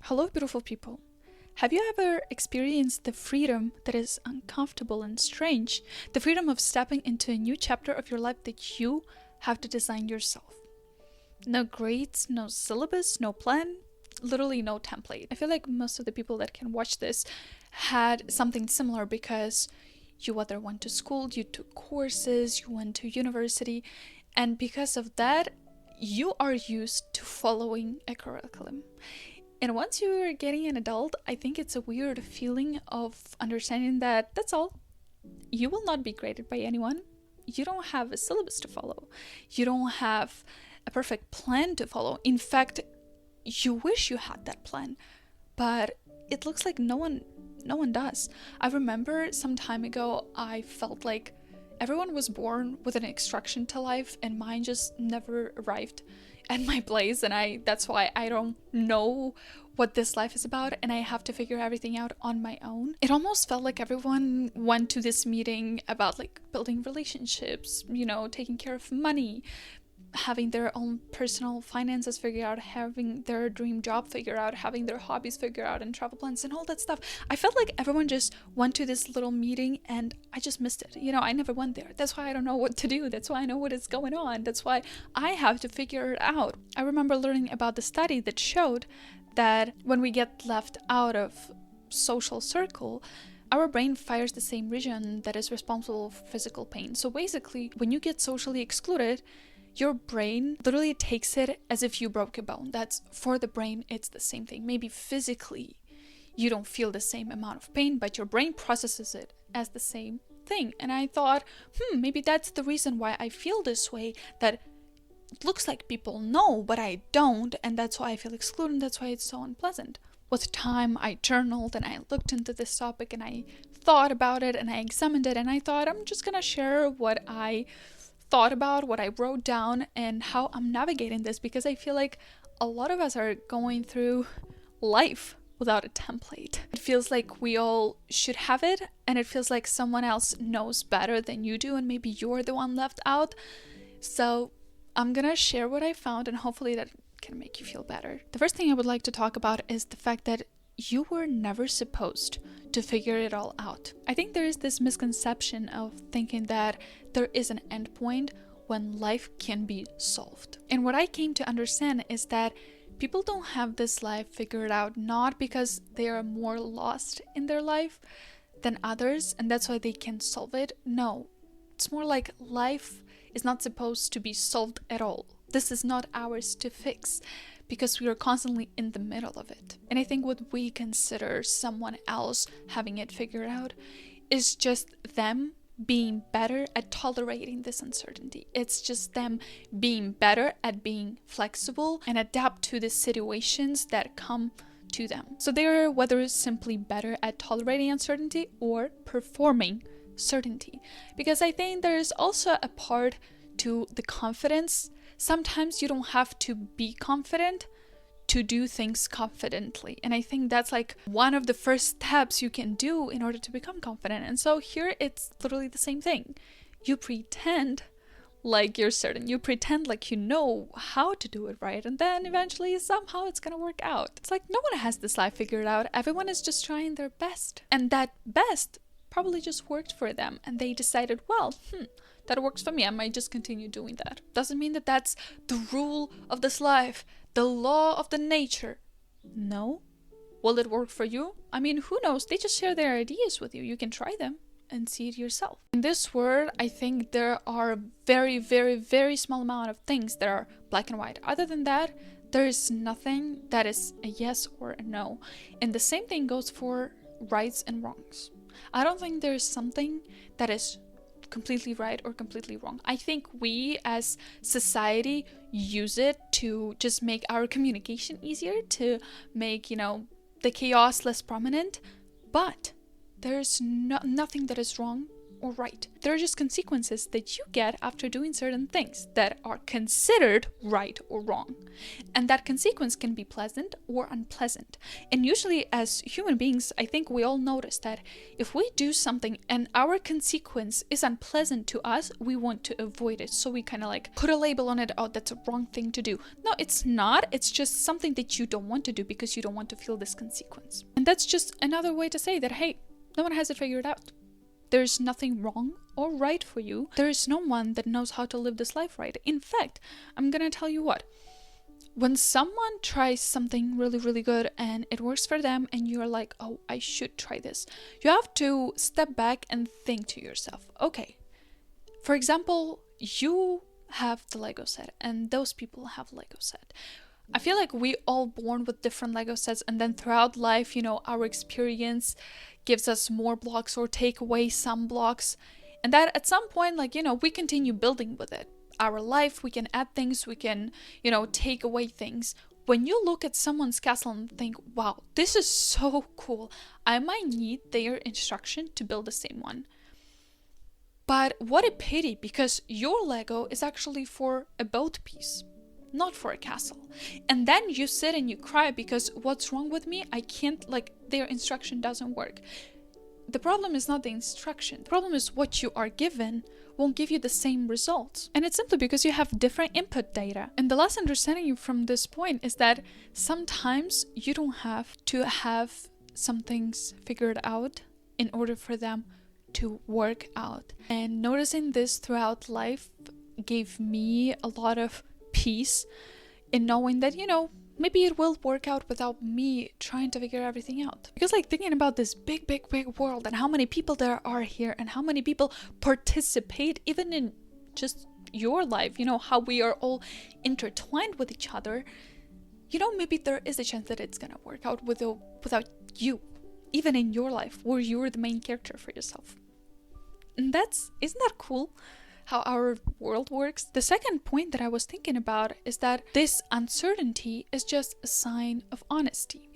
Hello, beautiful people. Have you ever experienced the freedom that is uncomfortable and strange? The freedom of stepping into a new chapter of your life that you have to design yourself. No grades, no syllabus, no plan, literally no template. I feel like most of the people that can watch this had something similar because you either went to school, you took courses, you went to university, and because of that, you are used to following a curriculum. And once you're getting an adult, I think it's a weird feeling of understanding that that's all. You will not be graded by anyone. You don't have a syllabus to follow. You don't have a perfect plan to follow. In fact, you wish you had that plan, but it looks like no one does. I remember some time ago, I felt like everyone was born with an instruction to life and mine just never arrived at my place, and that's why I don't know what this life is about and I have to figure everything out on my own. It almost felt like everyone went to this meeting about like building relationships, taking care of money, having their own personal finances figured out, having their dream job figured out, having their hobbies figured out, and travel plans and all that stuff. I felt like everyone just went to this little meeting and I just missed it. I never went there. That's why I don't know what to do. That's why I know what is going on. That's why I have to figure it out. I remember learning about the study that showed that when we get left out of social circle, our brain fires the same region that is responsible for physical pain. So basically, when you get socially excluded, your brain literally takes it as if you broke a bone. That's for the brain, it's the same thing. Maybe physically you don't feel the same amount of pain, but your brain processes it as the same thing. And I thought, maybe that's the reason why I feel this way, that it looks like people know, but I don't, and that's why I feel excluded, and that's why it's so unpleasant. With time, I journaled and I looked into this topic and I thought about it and I examined it, and I thought I'm just gonna share what I thought about, what I wrote down, and how I'm navigating this, because I feel like a lot of us are going through life without a template. It feels like we all should have it, and it feels like someone else knows better than you do, and maybe you're the one left out. So I'm gonna share what I found, and hopefully that can make you feel better. The first thing I would like to talk about is the fact that you were never supposed to figure it all out. I think there is this misconception of thinking that there is an endpoint when life can be solved. And what I came to understand is that people don't have this life figured out not because they are more lost in their life than others and that's why they can solve it. No, it's more like life is not supposed to be solved at all. This is not ours to fix, because we are constantly in the middle of it. And I think what we consider someone else having it figured out is just them being better at tolerating this uncertainty. It's just them being better at being flexible and adapt to the situations that come to them. So they're whether simply better at tolerating uncertainty or performing certainty. Because I think there's also a part to the confidence. Sometimes you don't have to be confident to do things confidently. And I think that's like one of the first steps you can do in order to become confident. And so here it's literally the same thing. You pretend like you're certain. You pretend like you know how to do it right. And then eventually somehow it's gonna work out. It's like no one has this life figured out. Everyone is just trying their best. And that best probably just worked for them. And they decided, well, that works for me. I might just continue doing that. Doesn't mean that that's the rule of this life, the law of the nature. No. Will it work for you? I mean, who knows? They just share their ideas with you. You can try them and see it yourself. In this world, I think there are a very, very, very small amount of things that are black and white. Other than that, there is nothing that is a yes or a no. And the same thing goes for rights and wrongs. I don't think there is something that is completely right or completely wrong. I think we as society use it to just make our communication easier, to make, the chaos less prominent, but there's nothing that is wrong or right. They're just consequences that you get after doing certain things that are considered right or wrong. And that consequence can be pleasant or unpleasant. And usually as human beings, I think we all notice that if we do something and our consequence is unpleasant to us, we want to avoid it. So we kind of like put a label on it. Oh, that's a wrong thing to do. No, it's not. It's just something that you don't want to do because you don't want to feel this consequence. And that's just another way to say that, hey, no one has it figured out. There's nothing wrong or right for you. There is no one that knows how to live this life right. In fact, I'm gonna tell you what. When someone tries something really, really good and it works for them and you're like, oh, I should try this, you have to step back and think to yourself, okay, for example, you have the Lego set and those people have Lego set. I feel like we all born with different Lego sets, and then throughout life, our experience gives us more blocks or take away some blocks. And that at some point, we continue building with it. Our life, we can add things, we can, take away things. When you look at someone's castle and think, wow, this is so cool, I might need their instruction to build the same one. But what a pity, because your Lego is actually for a boat piece, not for a castle. And then you sit and you cry because what's wrong with me? I can't, their instruction doesn't work. The problem is not the instruction. The problem is what you are given won't give you the same results. And it's simply because you have different input data. And the last understanding from this point is that sometimes you don't have to have some things figured out in order for them to work out. And noticing this throughout life gave me a lot of peace in knowing that, maybe it will work out without me trying to figure everything out. Because thinking about this big world and how many people there are here and how many people participate even in just your life, how we are all intertwined with each other, maybe there is a chance that it's gonna work out without you, even in your life where you're the main character for yourself. And isn't that cool? How our world works. The second point that I was thinking about is that this uncertainty is just a sign of honesty.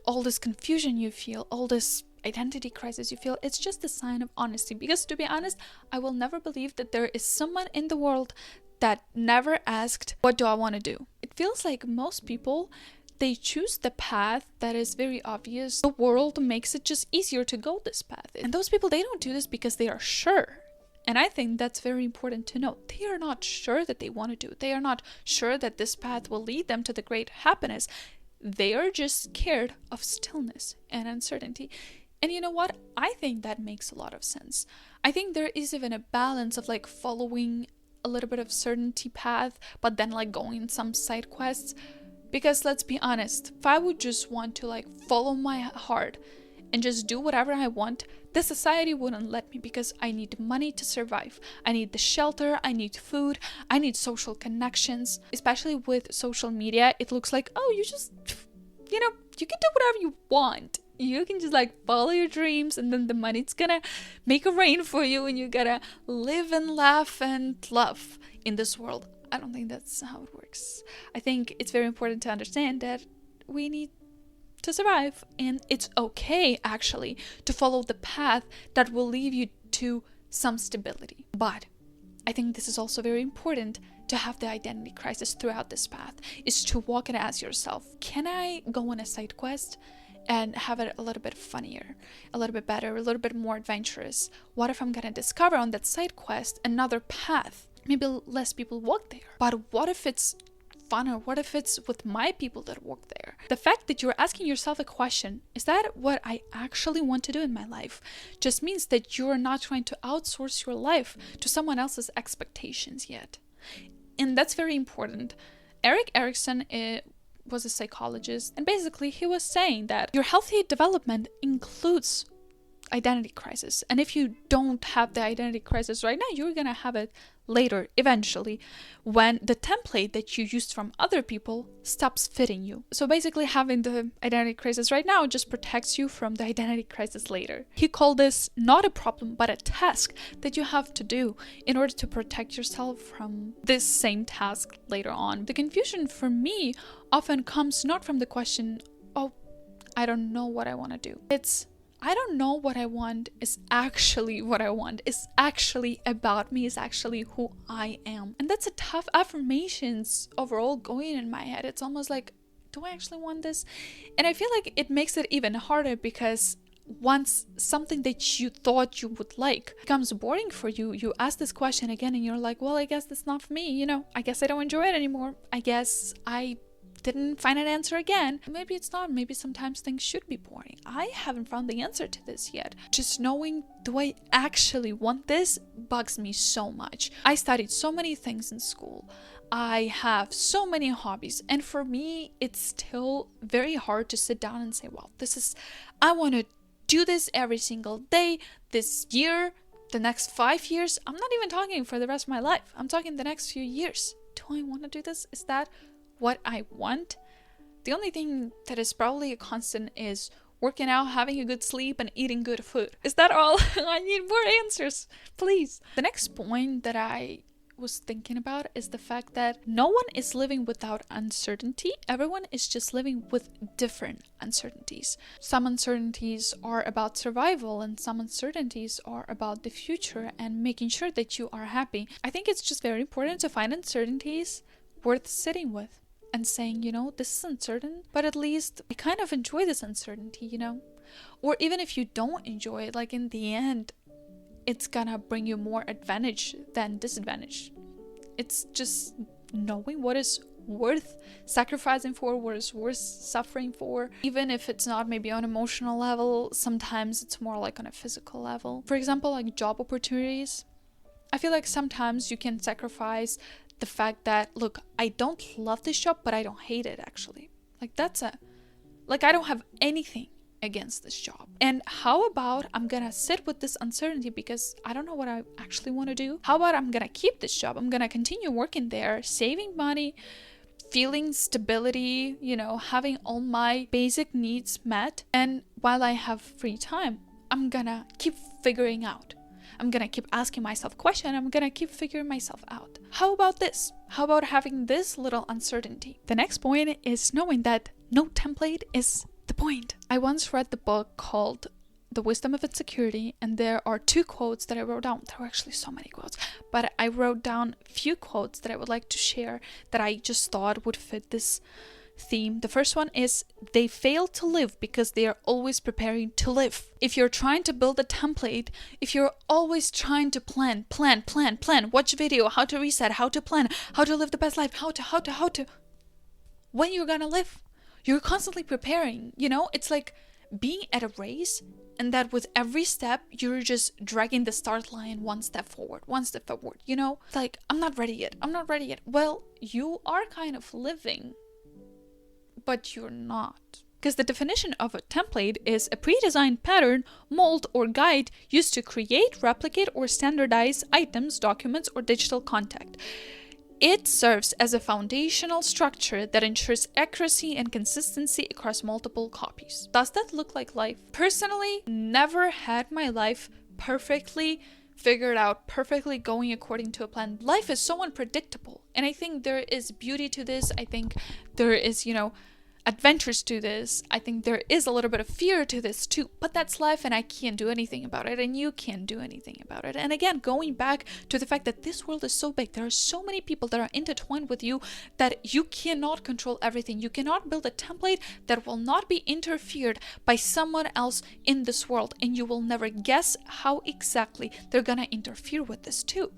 All this confusion you feel, all this identity crisis you feel, it's just a sign of honesty. Because to be honest, I will never believe that there is someone in the world that never asked, what do I want to do? It feels like most people, they choose the path that is very obvious. The world makes it just easier to go this path. And those people, they don't do this because they are sure. And I think that's very important to know. They are not sure that they want to do it. They are not sure that this path will lead them to the great happiness. They are just scared of stillness and uncertainty. And you know what? I think that makes a lot of sense. I think there is even a balance of following a little bit of certainty path, but then going some side quests. Because let's be honest, if I would just want to follow my heart and just do whatever I want, the society wouldn't let me because I need money to survive. I need the shelter, I need food, I need social connections. Especially with social media, it looks like, oh, you just, you can do whatever you want. You can just follow your dreams and then the money's gonna make a rain for you and you gotta live and laugh and love in this world. I don't think that's how it works. I think it's very important to understand that we need to survive, and it's okay actually to follow the path that will lead you to some stability. But I think this is also very important to have the identity crisis throughout this path, is to walk and ask yourself, can I go on a side quest and have it a little bit funnier, a little bit better, a little bit more adventurous? What if I'm gonna discover on that side quest another path? Maybe less people walk there, but what if it's fun, or what if it's with my people that work there? The fact that you're asking yourself a question, is that what I actually want to do in my life, just means that you're not trying to outsource your life to someone else's expectations yet. And that's very important. Erikson was a psychologist, and basically he was saying that your healthy development includes identity crisis. And if you don't have the identity crisis right now, you're gonna have it later, eventually, when the template that you used from other people stops fitting you. So basically having the identity crisis right now just protects you from the identity crisis later. He called this not a problem, but a task that you have to do in order to protect yourself from this same task later on. The confusion for me often comes not from the question, oh, I don't know what I want to do. It's, I don't know what I want is actually what I want, is actually about me, is actually who I am. And that's a tough affirmations overall going in my head. It's almost like, do I actually want this? And I feel like it makes it even harder because once something that you thought you would like becomes boring for you, you ask this question again and you're like, well, I guess that's not for me, you know, I guess I don't enjoy it anymore. I guess I didn't find an answer again. Maybe it's not. Maybe sometimes things should be boring. I haven't found the answer to this yet. Just knowing, do I actually want this, bugs me so much. I studied so many things in school. I have so many hobbies, and for me it's still very hard to sit down and say, well, I want to do this every single day this year, the next 5 years. I'm not even talking for the rest of my life. I'm talking the next few years. Do I want to do this? Is that what I want? The only thing that is probably a constant is working out, having a good sleep, and eating good food. Is that all? I need more answers, please. The next point that I was thinking about is the fact that no one is living without uncertainty. Everyone is just living with different uncertainties. Some uncertainties are about survival, and some uncertainties are about the future and making sure that you are happy. I think it's just very important to find uncertainties worth sitting with and saying, you know, this is uncertain, but at least I kind of enjoy this uncertainty, you know? Or even if you don't enjoy it, like in the end, it's gonna bring you more advantage than disadvantage. It's just knowing what is worth sacrificing for, what is worth suffering for, even if it's not maybe on an emotional level. Sometimes it's more like on a physical level. For example, like job opportunities. I feel like sometimes you can sacrifice the fact that, look, I don't love this job, but I don't hate it actually. Like I don't have anything against this job. And how about I'm gonna sit with this uncertainty because I don't know what I actually want to do. How about I'm gonna keep this job? I'm gonna continue working there, saving money, feeling stability, you know, having all my basic needs met. And while I have free time, I'm gonna keep figuring out. I'm gonna keep asking myself questions. I'm gonna keep figuring myself out. How about this? How about having this little uncertainty? The next point is knowing that no template is the point. I once read the book called The Wisdom of Insecurity, and there are 2 quotes that I wrote down. There were actually so many quotes, but I wrote down a few quotes that I would like to share that I just thought would fit this theme. The first one is, they fail to live because they are always preparing to live. If you're trying to build a template, if you're always trying to plan, watch a video, how to reset, how to plan, how to live the best life, how to, when you're gonna live? You're constantly preparing, you know? It's like being at a race, and that with every step, you're just dragging the start line one step forward, you know? Like, I'm not ready yet. Well, you are kind of living, but you're not. Because the definition of a template is a pre-designed pattern, mold, or guide used to create, replicate, or standardize items, documents, or digital content. It serves as a foundational structure that ensures accuracy and consistency across multiple copies. Does that look like life? Personally, never had my life perfectly figured out, perfectly going according to a plan. Life is so unpredictable, and I think there is beauty to this. I think there is, you know, adventures to this. I think there is a little bit of fear to this too, but that's life, and I can't do anything about it, and you can't do anything about it. And again, going back to the fact that this world is so big, there are so many people that are intertwined with you that you cannot control everything. You cannot build a template that will not be interfered by someone else in this world, and you will never guess how exactly they're gonna interfere with this too.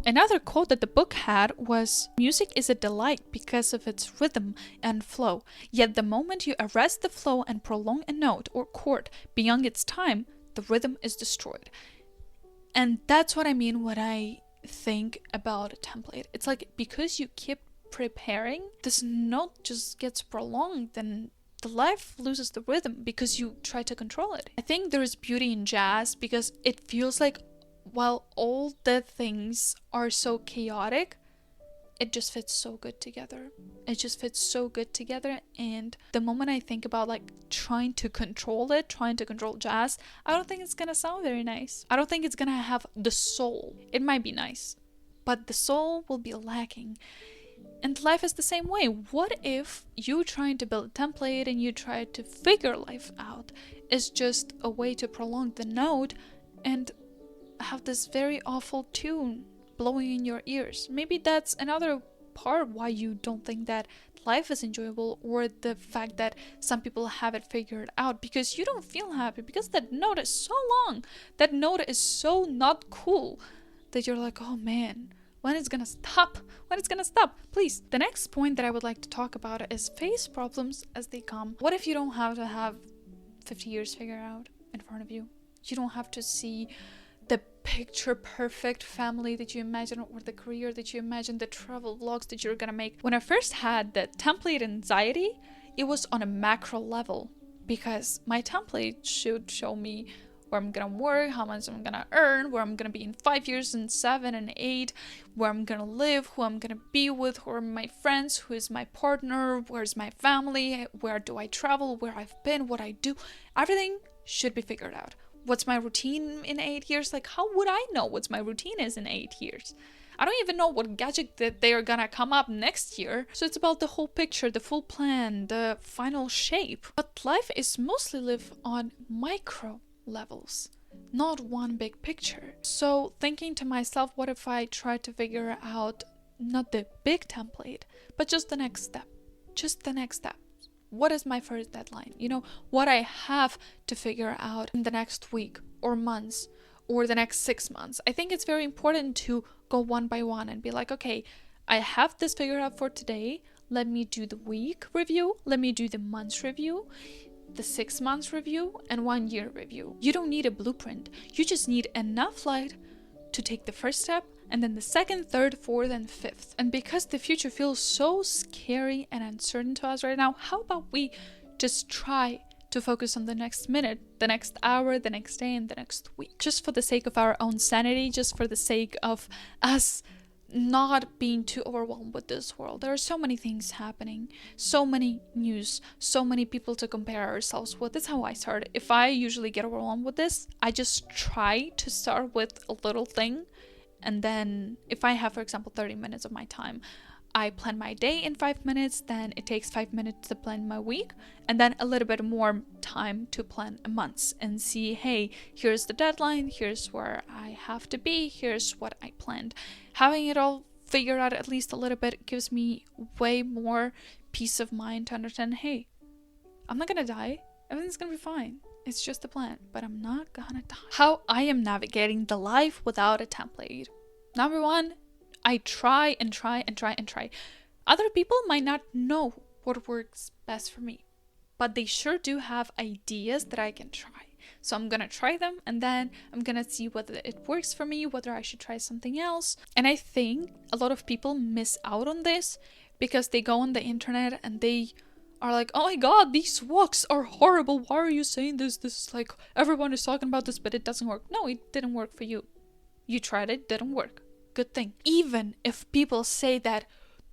Another quote that the book had was, music is a delight because of its rhythm and flow, yet the moment you arrest the flow and prolong a note or chord beyond its time, the rhythm is destroyed. And that's what I mean when I think about a template. It's like, because you keep preparing, this note just gets prolonged, then the life loses the rhythm because you try to control it. I think there is beauty in jazz because it feels like while all the things are so chaotic, it just fits so good together. And the moment I think about like trying to control jazz, I don't think it's gonna sound very nice. I don't think it's gonna have the soul. It might be nice, but the soul will be lacking. And life is the same way. What if you trying to build a template and you try to figure life out is just a way to prolong the note and have this very awful tune blowing in your ears? Maybe that's another part why you don't think that life is enjoyable, or the fact that some people have it figured out, because you don't feel happy, because that note is so long, that note is so not cool, that you're like, oh man, when it's gonna stop? When it's gonna stop? Please. The next point that I would like to talk about is face problems as they come. What if you don't have to have 50 years figured out in front of you? You don't have to see the picture perfect family that you imagine, or the career that you imagine, the travel vlogs that you're gonna make. When I first had the template anxiety, it was on a macro level, because my template should show me where I'm gonna work, how much I'm gonna earn, where I'm gonna be in 5 years, and 7 and 8, where I'm gonna live, who I'm gonna be with, who are my friends, who is my partner, where's my family, where do I travel, where I've been, what I do. Everything should be figured out. What's my routine in 8 years? Like, how would I know what's my routine is in 8 years? I don't even know what gadget that they are gonna come up next year. So it's about the whole picture, the full plan, the final shape. But life is mostly lived on micro levels, not one big picture. So thinking to myself, what if I try to figure out not the big template, but just the next step? Just the next step. What is my first deadline? You know, what I have to figure out in the next week or months or the next 6 months. I think it's very important to go one by one and be like, okay, I have this figured out for today. Let me do the week review. Let me do the months review, the 6 months review, and 1 year review. You don't need a blueprint. You just need enough light to take the first step, and then the second, third, fourth, and fifth. And because the future feels so scary and uncertain to us right now, how about we just try to focus on the next minute, the next hour, the next day, and the next week? Just for the sake of our own sanity, just for the sake of us not being too overwhelmed with this world. There are so many things happening, so many news, so many people to compare ourselves with. That's how I start. If I usually get overwhelmed with this, I just try to start with a little thing. And then if I have, for example, 30 minutes of my time, I plan my day in 5 minutes, then it takes 5 minutes to plan my week, and then a little bit more time to plan a month and see, hey, here's the deadline, here's where I have to be, here's what I planned. Having it all figured out at least a little bit gives me way more peace of mind to understand, hey, I'm not gonna die, everything's gonna be fine. It's just a plan, but I'm not gonna die. How I am navigating the life without a template. Number one, I try and try and try and try. Other people might not know what works best for me, but they sure do have ideas that I can try. So I'm gonna try them, and then I'm gonna see whether it works for me, whether I should try something else. And I think a lot of people miss out on this because they go on the internet and they are like, oh my god, these walks are horrible. Why are you saying this? This is like, everyone is talking about this, but it doesn't work. No, it didn't work for you. You tried it, didn't work. Good thing. Even if people say that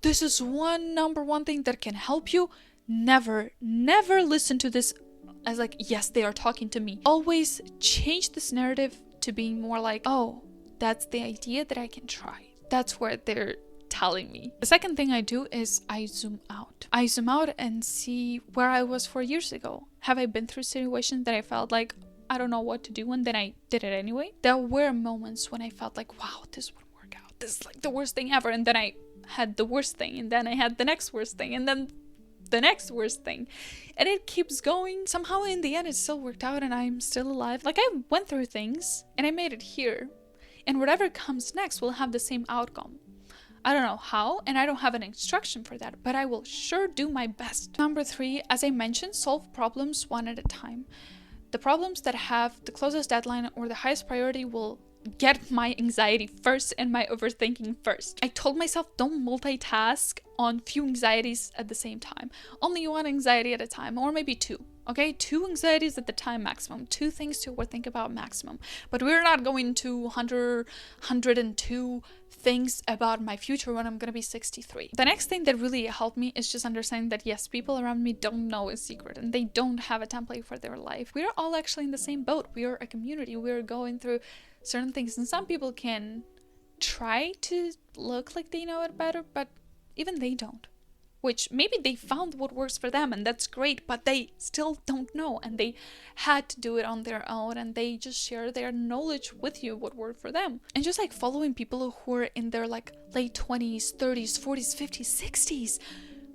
this is number one thing that can help you, never listen to this as like, yes, they are talking to me. Always change this narrative to being more like, oh, that's the idea that I can try. That's where they're telling me. The second thing I do is I zoom out. I zoom out and see where I was 4 years ago. Have I been through situations that I felt like I don't know what to do, and then I did it anyway? There were moments when I felt like, wow, this wouldn't work out. This is like the worst thing ever. And then I had the worst thing, and then I had the next worst thing, and then the next worst thing. And it keeps going. Somehow in the end it still worked out and I'm still alive. Like, I went through things and I made it here. And whatever comes next will have the same outcome. I don't know how, and I don't have an instruction for that, but I will sure do my best. Number 3, as I mentioned, solve problems one at a time. The problems that have the closest deadline or the highest priority will get my anxiety first and my overthinking first. I told myself, don't multitask on few anxieties at the same time. Only one anxiety at a time, or maybe 2. Okay, 2 anxieties at the time maximum, 2 things to overthink about maximum. But we're not going to 102 things about my future when I'm gonna be 63. The next thing that really helped me is just understanding that yes, people around me don't know a secret and they don't have a template for their life. We're all actually in the same boat. We are a community. We're going through certain things, and some people can try to look like they know it better, but Even they don't. Which maybe they found what works for them and that's great, but they still don't know and they had to do it on their own and they just share their knowledge with you what worked for them. And just like following people who are in their like late 20s, 30s, 40s, 50s, 60s,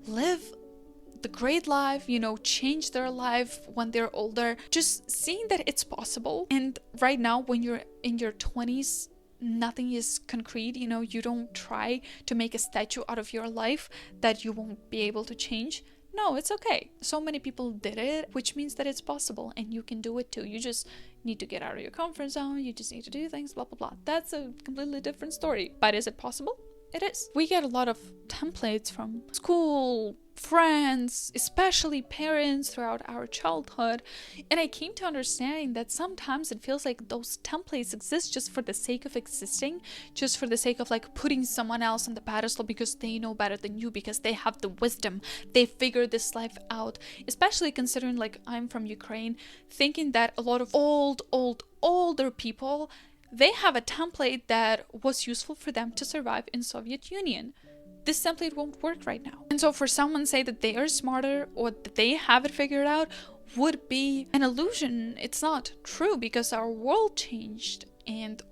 live the great life, you know, change their life when they're older, just seeing that it's possible. And right now when you're in your 20s, nothing is concrete, you know, you don't try to make a statue out of your life that you won't be able to change. No, it's okay. So many people did it, which means that it's possible and you can do it too. You just need to get out of your comfort zone. You just need to do things, blah, blah, blah. That's a completely different story. But is it possible? It is. We get a lot of templates from school, friends, especially parents throughout our childhood. And I came to understanding that sometimes it feels like those templates exist just for the sake of existing, just for the sake of like putting someone else on the pedestal because they know better than you, because they have the wisdom, they figured this life out. Especially considering like I'm from Ukraine, thinking that a lot of older people, they have a template that was useful for them to survive in Soviet Union. This template won't work right now. And so for someone to say that they are smarter or that they have it figured out would be an illusion. It's not true because our world changed and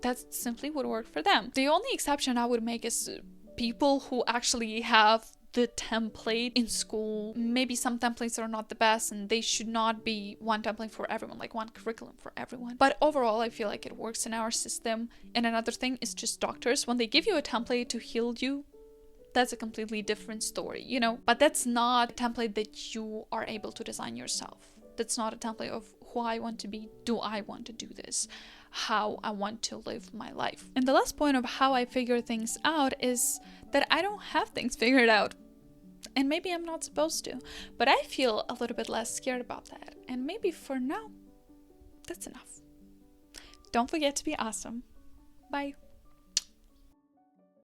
that's simply what worked for them. The only exception I would make is people who actually have the template in school. Maybe some templates are not the best and they should not be one template for everyone, like one curriculum for everyone. But overall, I feel like it works in our system. And another thing is just doctors. When they give you a template to heal you, that's a completely different story, you know? But that's not a template that you are able to design yourself. That's not a template of who I want to be. Do I want to do this? How I want to live my life. And the last point of how I figure things out is that I don't have things figured out. And maybe I'm not supposed to, but I feel a little bit less scared about that. And maybe for now, that's enough. Don't forget to be awesome. Bye.